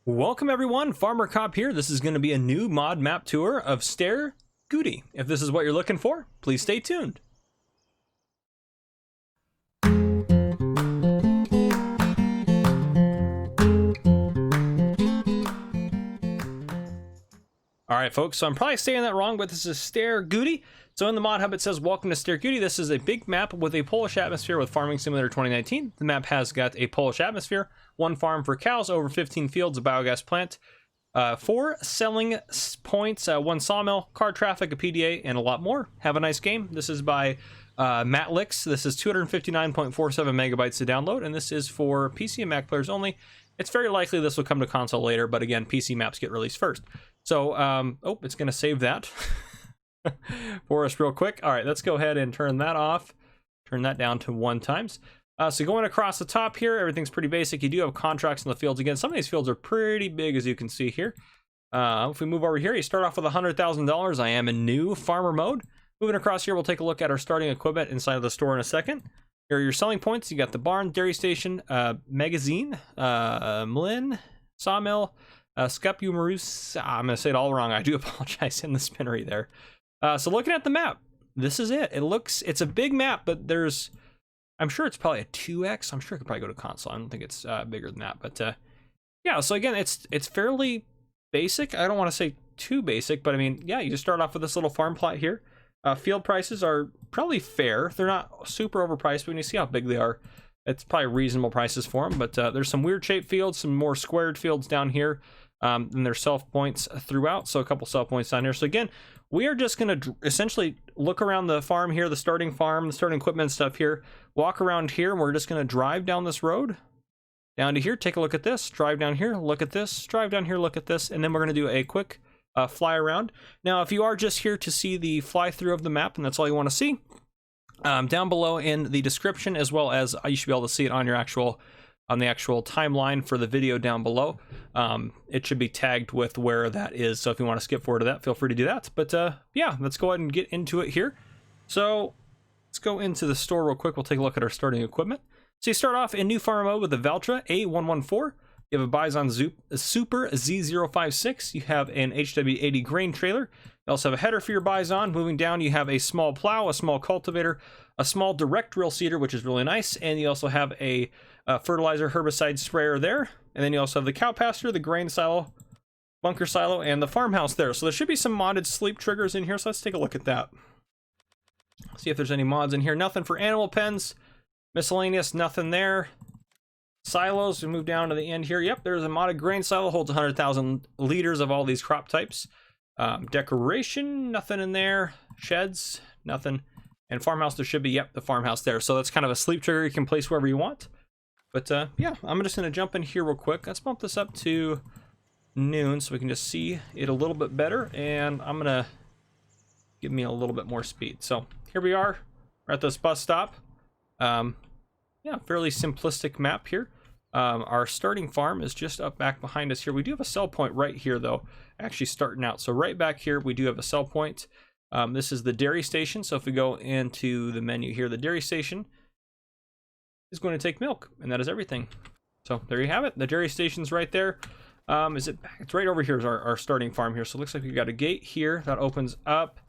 Welcome everyone, Farmer Cop here. This is going to be a new mod map tour of Stare Guty. If this is what you're looking for, please stay tuned. Alright folks, so I'm probably saying that wrong, but this is Stare Guty. So in the mod hub it says, welcome to Stare Guty. This is a big map with a Polish atmosphere with Farming Simulator 2019. The map has got a Polish atmosphere, one farm for cows, over 15 fields, a biogas plant, 4 selling points, 1 sawmill, car traffic, a PDA, and a lot more. Have a nice game. This is by Matlixx. This is 259.47 megabytes to download, and this is for PC and Mac players only. It's very likely this will come to console later, but again, PC maps get released first. So, oh, it's going to save that for us real quick. All right, let's go ahead and turn that off. Turn that down to 1 times. So going across the top here, everything's pretty basic. You do have contracts in the fields. Again, some of these fields are pretty big, as you can see here. If we move over here, you start off with $100,000. I am in new farmer mode. Moving across here, we'll take a look at our starting equipment inside of the store in a second. Here are your selling points. You got the barn, dairy station, magazine, mlin, sawmill, Scupu Marus. I'm going to say it all wrong. I do apologize, in the spinnery there. So looking at the map, this is it. It's a big map, but I'm sure it's probably a 2x. I'm sure it could probably go to console. I don't think it's bigger than that. But yeah, so again, it's fairly basic. I don't want to say too basic, but I mean, yeah, you just start off with this little farm plot here. Field prices are probably fair. They're not super overpriced, but when you see how big they are, it's probably reasonable prices for them. But there's some weird shaped fields, some more squared fields down here. And there's self points throughout, so a couple self points down here. So again, we are just going to essentially look around the farm here, the starting farm, the starting equipment stuff here, walk around here, and we're just going to drive down this road, down to here, take a look at this, drive down here, look at this, drive down here, look at this, and then we're going to do a quick fly around. Now, if you are just here to see the fly through of the map, and that's all you want to see, down below in the description, as well as you should be able to see it on your on the actual timeline for the video down below. It should be tagged with where that is, so if you want to skip forward to that, feel free to do that. But yeah, let's go ahead and get into it here. So let's go into the store real quick. We'll take a look at our starting equipment. So you start off in new farmer mode with the Valtra A114. You have a Bison Super Z056. You have an HW80 grain trailer. You also have a header for your Bison. Moving down, you have a small plow, a small cultivator, a small direct drill seeder, which is really nice, and you also have a fertilizer herbicide sprayer there. And then you also have the cow pasture, the grain silo, bunker silo, and the farmhouse there. So there should be some modded sleep triggers in here, so let's take a look at that. See if there's any mods in here. Nothing for animal pens. Miscellaneous, nothing there. Silos, we move down to the end here. Yep, there's a modded grain silo, holds 100,000 liters of all these crop types. Decoration, nothing in there. Sheds, nothing. And farmhouse, there should be, yep, the farmhouse there. So that's kind of a sleep trigger you can place wherever you want. But yeah, I'm just going to jump in here real quick. Let's bump this up to noon so we can just see it a little bit better. And I'm going to give me a little bit more speed. So here we are. We're at this bus stop. Yeah, fairly simplistic map here. Our starting farm is just up back behind us here. We do have a sell point right here, though, actually starting out. So right back here, we do have a sell point. This is the dairy station. So if we go into the menu here, the dairy station is going to take milk, and that is everything. So there you have it. The dairy station's right there. Is it back? It's right over here is our starting farm here. So it looks like we've got a gate here that opens up.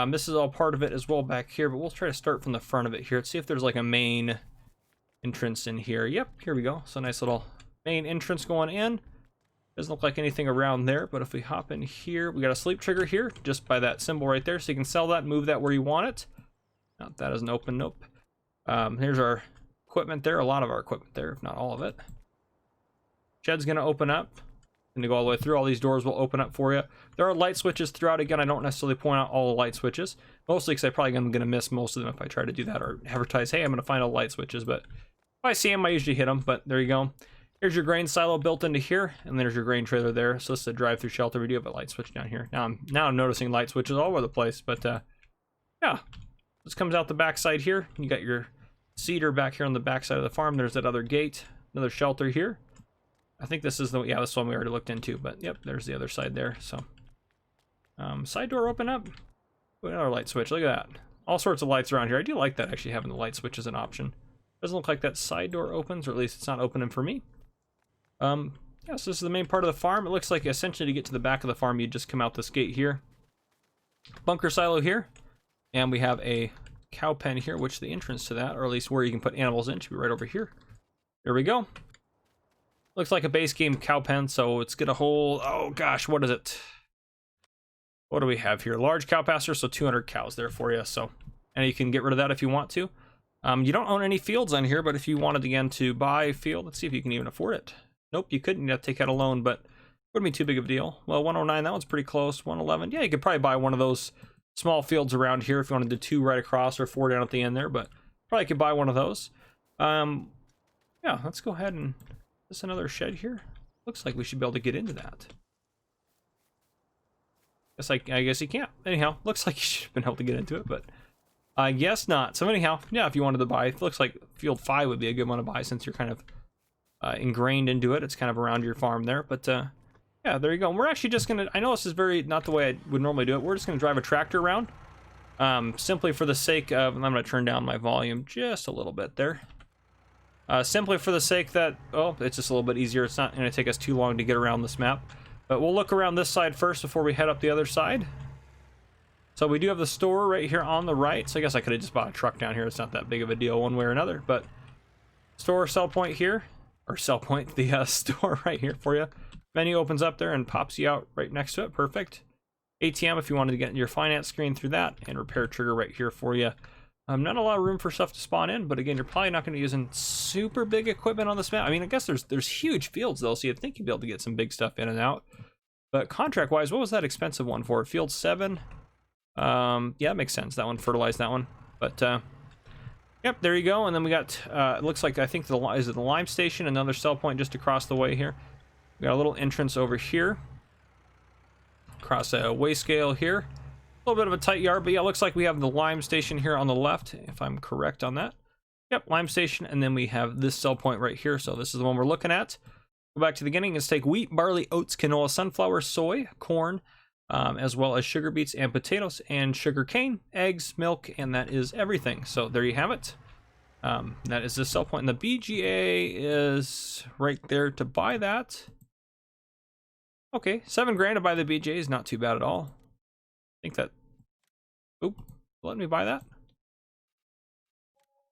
This is all part of it as well back here, but we'll try to start from the front of it here. Let's see if there's like a main entrance in here. Yep, here we go. So nice little main entrance going in. Doesn't look like anything around there, but if we hop in here, we got a sleep trigger here just by that symbol right there, so you can sell that and move that where you want it. No, that isn't open. Nope. Here's our equipment there, a lot of our equipment there, if not all of it. Shed's gonna open up, and to go all the way through, all these doors will open up for you. There are light switches throughout. Again, I don't necessarily point out all the light switches, mostly because I probably am gonna miss most of them if I try to do that or advertise, hey, I'm gonna find all the light switches, but if I see them, I usually hit them. But there you go. Here's your grain silo built into here, and there's your grain trailer there. So this is a drive-through shelter. We do have a light switch down here. Now I'm noticing light switches all over the place, but yeah, this comes out the back side here. You got your cedar back here on the back side of the farm. There's that other gate, another shelter here. I think this is the, yeah, this one we already looked into, but yep, there's the other side there. So side door open up. Another light switch. Look at that. All sorts of lights around here. I do like that, actually, having the light switch as an option. Doesn't look like that side door opens, or at least it's not opening for me. Yeah, so this is the main part of the farm. It looks like essentially to get to the back of the farm, you just come out this gate here. Bunker silo here. And we have a cow pen here, which the entrance to that, or at least where you can put animals in, should be right over here. There we go. Looks like a base game cow pen, so it's gonna hold, oh gosh, what is it? What do we have here? Large cow pasture, so 200 cows there for you. So, and you can get rid of that if you want to. You don't own any fields on here, but if you wanted again to buy a field, let's see if you can even afford it. Nope, you couldn't. You have to take out a loan, but wouldn't be too big of a deal. Well, 109, that one's pretty close. 111, yeah, you could probably buy one of those small fields around here if you wanted to do 2 right across or 4 down at the end there, but probably could buy one of those. Yeah, let's go ahead and is this another shed here? Looks like we should be able to get into that. I guess you can't. Anyhow, looks like you should have been able to get into it, but I guess not. So anyhow, yeah, if you wanted to buy, it looks like field 5 would be a good one to buy since you're kind of ingrained into it. It's kind of around your farm there, but yeah, there you go. And we're actually just gonna, I know this is very not the way I would normally do it. We're just gonna drive a tractor around, simply for the sake of, and I'm gonna turn down my volume just a little bit there. Simply for the sake that, oh, it's just a little bit easier. It's not gonna take us too long to get around this map. But we'll look around this side first before we head up the other side. So we do have the store right here on the right. So I guess I could have just bought a truck down here. It's not that big of a deal one way or another. But store sell point here, or sell point, the store right here for you. Menu opens up there and pops you out right next to it. Perfect. ATM if you wanted to get your finance screen through that, and repair trigger right here for you. Not a lot of room for stuff to spawn in, but again, you're probably not going to be using super big equipment on this map. I mean, I guess there's huge fields though, so you'd think you'd be able to get some big stuff in and out. But contract-wise, what was that expensive one for? Field 7? Yeah, it makes sense. That one, fertilized that one. But, yep, there you go. And then we got, it looks like, I think, is it the lime station? Another sell point just across the way here. We got a little entrance over here. Across a weigh scale here. A little bit of a tight yard, but yeah, it looks like we have the lime station here on the left, if I'm correct on that. Yep, lime station, and then we have this sell point right here, so this is the one we're looking at. Go back to the beginning. Let's take wheat, barley, oats, canola, sunflower, soy, corn, as well as sugar beets and potatoes, and sugar cane, eggs, milk, and that is everything. So there you have it. That is the sell point, and the BGA is right there to buy that. Okay, $7 grand to buy the BGA is not too bad at all. I think that, oop, let me buy that.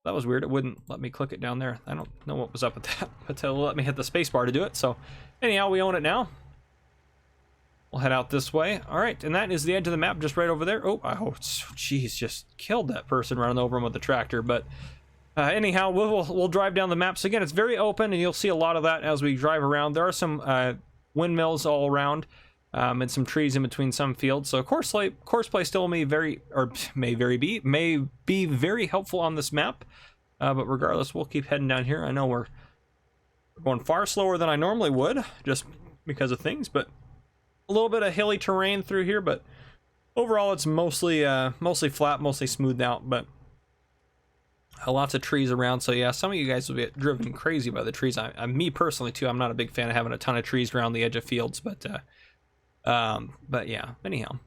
That was weird. It wouldn't let me click it down there. I don't know what was up with that, but it'll let me hit the space bar to do it. So anyhow, we own it now. We'll head out this way. All right, and that is the edge of the map just right over there. Oh, geez, just killed that person running over him with the tractor. But anyhow, we'll drive down the map. So again, it's very open, and you'll see a lot of that as we drive around. There are some windmills all around. And some trees in between some fields. So courseplay still may be very helpful on this map. But regardless, we'll keep heading down here. I know we're going far slower than I normally would, just because of things. But a little bit of hilly terrain through here. But overall, it's mostly flat, mostly smoothed out. But lots of trees around. So yeah, some of you guys will get driven crazy by the trees. Me personally too. I'm not a big fan of having a ton of trees around the edge of fields, but yeah, anyhow,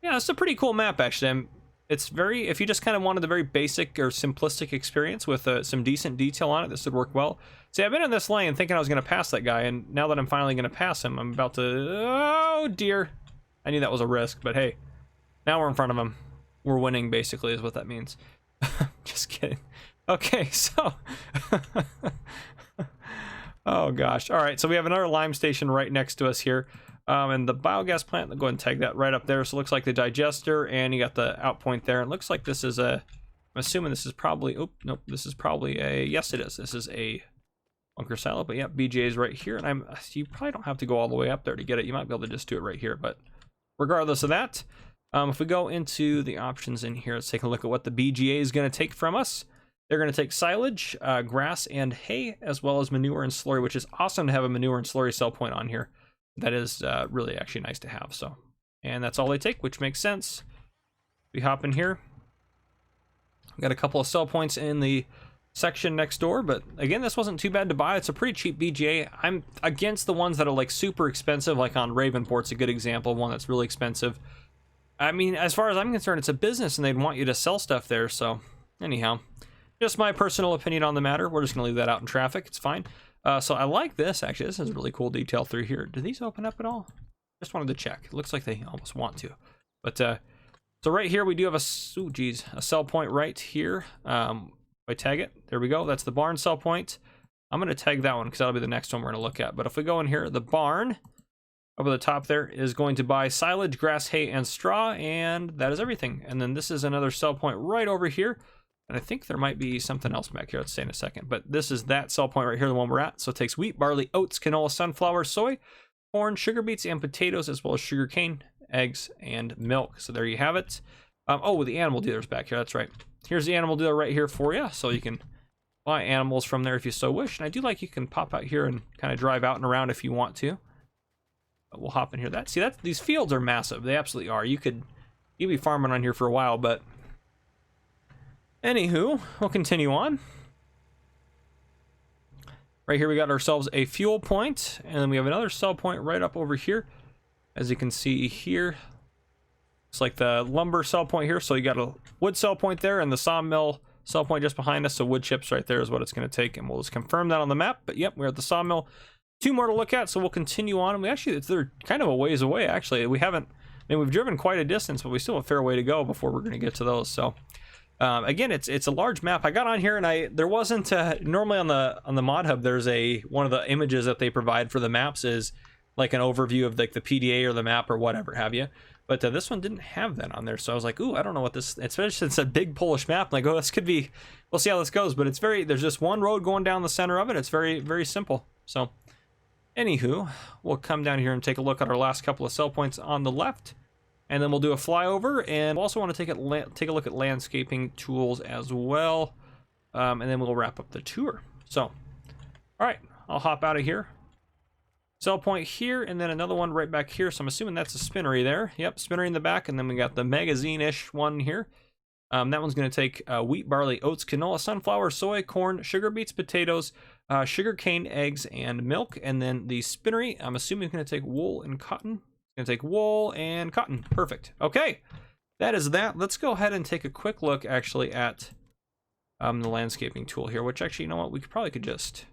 yeah, it's a pretty cool map actually. It's very, if you just kind of wanted the very basic or simplistic experience with some decent detail on it, this would work well. See, I've been in this lane thinking I was going to pass that guy, and now that I'm finally going to pass him, I'm about to, oh dear, I knew that was a risk, but hey, now we're in front of him. We're winning basically is what that means. Just kidding. Okay, so oh gosh. All right, so we have another lime station right next to us here. And the biogas plant, I'll go ahead and tag that right up there. So it looks like the digester, and you got the out point there. It looks like this is I'm assuming this is probably, oh, nope, this is probably a, yes it is. This is a bunker silo, but yeah, BJ is right here. And you probably don't have to go all the way up there to get it. You might be able to just do it right here. But regardless of that, if we go into the options in here, let's take a look at what the BGA is going to take from us. They're going to take silage, grass, and hay, as well as manure and slurry, which is awesome to have a manure and slurry sell point on here. That is really actually nice to have. So, and that's all they take, which makes sense. We hop in here. We got a couple of sell points in the section next door, but again, this wasn't too bad to buy. It's a pretty cheap BGA. I'm against the ones that are like super expensive, like on Ravenport's a good example of one that's really expensive. I mean, as far as I'm concerned, it's a business and they'd want you to sell stuff there. So anyhow, just my personal opinion on the matter. We're just gonna leave that out in traffic. It's fine. So I like this, actually. This is really cool detail through here. Do these open up at all? Just wanted to check. It looks like they almost want to. But so right here we do have a sell point right here. If I tag it, there we go. That's the barn sell point. I'm going to tag that one because that'll be the next one we're going to look at. But if we go in here, the barn over the top there is going to buy silage, grass, hay, and straw, and that is everything. And then this is another sell point right over here. And I think there might be something else back here. Let's say in a second. But this is that sell point right here, the one we're at. So it takes wheat, barley, oats, canola, sunflower, soy, corn, sugar beets, and potatoes, as well as sugar cane, eggs, and milk. So there you have it. Oh, the animal dealer's back here. That's right. Here's the animal dealer right here for you. So you can buy animals from there if you so wish. And I do like you can pop out here and kind of drive out and around if you want to. But we'll hop in here. These fields are massive. They absolutely are. You'd be farming on here for a while, but anywho, we'll continue on. Right here we got ourselves a fuel point, and then we have another sell point right up over here. As you can see here, it's like the lumber sell point here. So you got a wood sell point there and the sawmill sell point just behind us. So wood chips right there is what it's going to take, and we'll just confirm that on the map. But yep, we're at the sawmill. 2 more to look at, so we'll continue on. And they're kind of a ways away, actually. We've driven quite a distance, but we still have a fair way to go before we're going to get to those. So again, it's a large map. I got on here and there wasn't normally on the mod hub there's one of the images that they provide for the maps is like an overview of like the PDA or the map or whatever have you. But this one didn't have that on there, so I was like, ooh, I don't know what this, especially since it's a big Polish map. I'm like, oh, this could be, we'll see how this goes. But there's just one road going down the center of it. It's very, very simple. So anywho, we'll come down here and take a look at our last couple of sell points on the left, and then we'll do a flyover, and we'll also want to take a look at landscaping tools as well, and then we'll wrap up the tour. So, all right, I'll hop out of here. Sell point here, and then another one right back here. So I'm assuming that's a spinnery there. Yep, spinnery in the back, and then we got the magazine-ish one here. That one's going to take wheat, barley, oats, canola, sunflower, soy, corn, sugar beets, potatoes, sugar cane, eggs, and milk. And then the spinnery, I'm assuming it's going to take wool and cotton. It's going to take wool and cotton. Perfect. Okay, that is that. Let's go ahead and take a quick look actually at the landscaping tool here, which actually, you know what, we could just...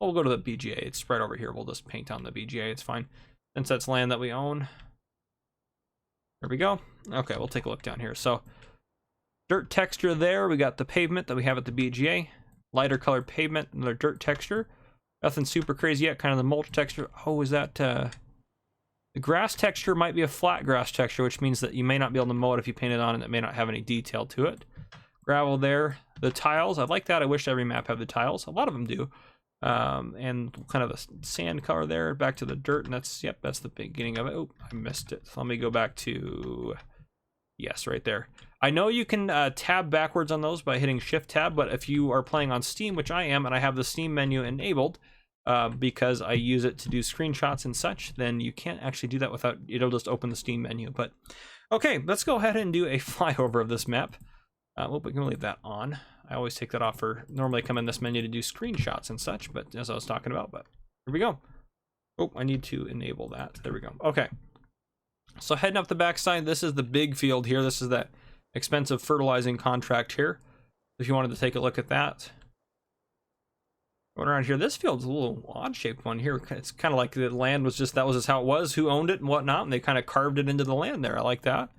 We'll go to the BGA. It's right over here. We'll just paint on the BGA. It's fine. Since that's land that we own. There we go. Okay, we'll take a look down here. So, dirt texture there. We got the pavement that we have at the BGA. Lighter colored pavement, another dirt texture. Nothing super crazy yet. Kind of the mulch texture. Oh, is that... the grass texture might be a flat grass texture, which means that you may not be able to mow it if you paint it on, and it may not have any detail to it. Gravel there. The tiles. I like that. I wish every map had the tiles. A lot of them do. And kind of the sand color there, back to the dirt, and that's the beginning of it. Oh, I missed it. So let me go back to, yes, right there. I know you can tab backwards on those by hitting Shift Tab, but if you are playing on Steam, which I am, and I have the Steam menu enabled because I use it to do screenshots and such, then you can't actually do that without, it'll just open the Steam menu. But okay, let's go ahead and do a flyover of this map. We can leave that on. I always take that off for normally come in this menu to do screenshots and such, but as I was talking about, but here we go. Oh, I need to enable that. There we go. Okay. So heading up the backside, this is the big field here. This is that expensive fertilizing contract here. If you wanted to take a look at that. Going around here, this field's a little odd shaped one here. It's kind of like the land was just, that was just how it was, who owned it and whatnot, and they kind of carved it into the land there. I like that.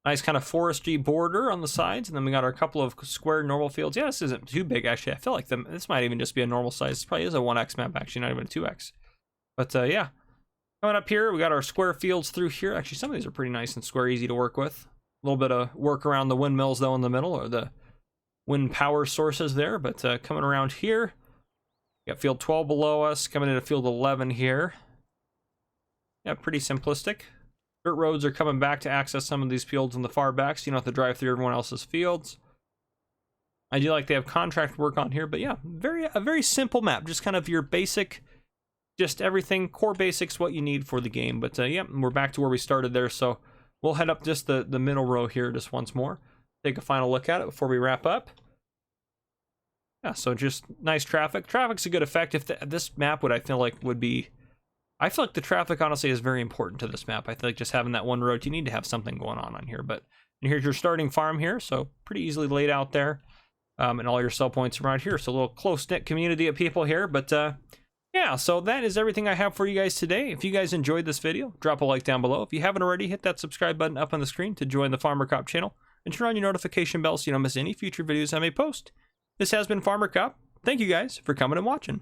Nice kind of foresty border on the sides, and then we got our couple of square normal fields. Yeah, this isn't too big, actually. I feel like this might even just be a normal size. This probably is a 1x map, actually, not even a 2x. But, yeah. Coming up here, we got our square fields through here. Actually, some of these are pretty nice and square, easy to work with. A little bit of work around the windmills, though, in the middle, or the wind power sources there. But coming around here, we got field 12 below us, coming into field 11 here. Yeah, pretty simplistic. Dirt roads are coming back to access some of these fields in the far back, so you don't have to drive through everyone else's fields. I do like they have contract work on here, but yeah, a very simple map. Just kind of your basic, just everything, core basics, what you need for the game. But yeah, we're back to where we started there, so we'll head up just the middle row here just once more. Take a final look at it before we wrap up. Yeah, so just nice traffic. Traffic's a good effect. If this map I feel like the traffic honestly is very important to this map. I feel like just having that one road, you need to have something going on here. But here's your starting farm here, so pretty easily laid out there. And all your sell points around here. So a little close-knit community of people here, but Yeah, so that is everything I have for you guys today. If you guys enjoyed this video, drop a like down below. If you haven't already, hit that subscribe button up on the screen to join the Farmer Cop channel and turn on your notification bell so you don't miss any future videos I may post. This has been Farmer Cop. Thank you guys for coming and watching.